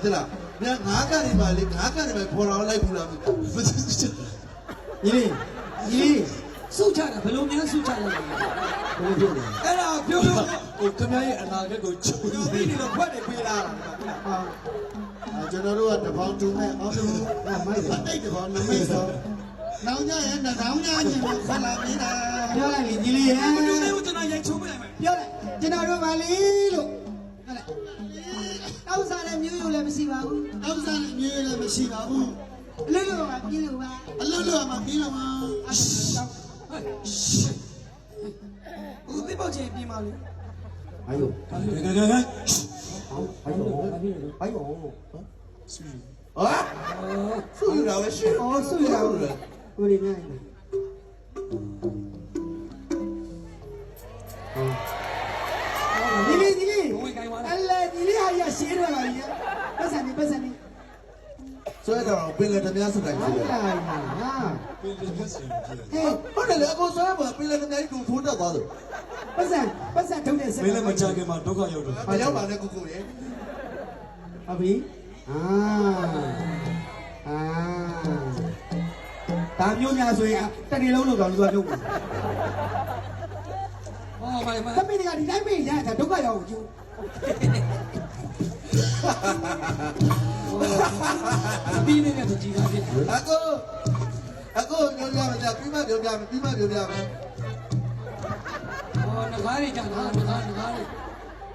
对啦，你看哪个你买的，哪个你买破烂来不了，不是，你收起来，不能免收起来。不能丢的。哎呀，丢丢，我今天也拿这个抽，比你都快点回来啊！ကျွန်တော်တို့ကတပေါင်းတူမဲ့အောင်တူမိုက်တယ်အဲ့တပေါင်းနမိတ်ဆိုနောင်ကြရဲ့နှောင်းကြခြင်းကိုဆက်လာပြီးတာ ပြောလိုက်လေညီလေးရဲ့ မတူလေးကိုကျွန်တော်ရိုက်ချိုးပြလိုက်မယ် ပြောလိုက်ကျွန်တော်တို့ပါလေလို့ဟုတ်လားတောက်စားတဲ့မျိုးရိုးလည်းမရှိပါဘူး အောက်စားအမျိုးလည်းမရှိပါဘူး အလွတ်လွတ်မှာပြင်းလို့ပါ အလွတ်လွတ်မှပြီးတော့မှ ဦးသိပေါက်ချင်းပြင်ပါလေ 哎呦，哎，哎呦，哎呦， ဟာသူ့ရတာပဲရှိ 哦，所以啦，我里面。你哩，哎来，你哩还要写着了呀？不是你， ဆွဲတော့ပင်လည်းတများစုတိုင်းရှိတယ် 哎呀，啊， ဟုတ်တယ်လေအကိုဆွဲမှာပင်လည်းတများကိုထိုးတက်သွားတယ် 不是，头点是。 မင်းလည်းမကြခင်မှာဒုက္ခရောက်တယ် မရောက်ပါနဲ့ကိုကိုရေ 阿比，大မျိုးများဆိုရင်တနေ့လုံးလောက်တော့လူကလုပ်ဘူး 哦，妈呀妈 ။သမီးတွေကဒီတိုင်းမေးရတာဒုက္ခရောက်ကျူး 逼那个都几个的。 အကိုပြောပြမယ်ကြာပြီးမှပြောပြမယ်ပြီးမှပြောပြမယ် 哦，那哪里讲哪里？ ။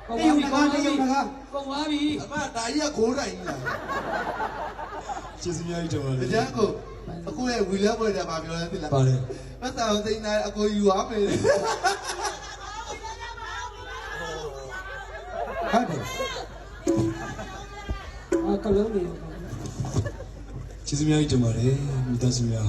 တရုတ်ကတရုတ်က 公娃比。 အမဒါကြီးကခိုးတိုင်ကြီးလား ကျေးဇူးများကြီးတင်ပါတ တ ယ် ကြမ်းကိုအကိုရဲ့ဝီလဲပွဲတယ်မှာပြောလဲသိလား ပါလေ ပတ်သာသိနေအကိုယူရမယ် ဟုတ်တယ် 啊，可能的。 ကျေးဇူးများကြီးတင်ပါတယ်မိသားစုများ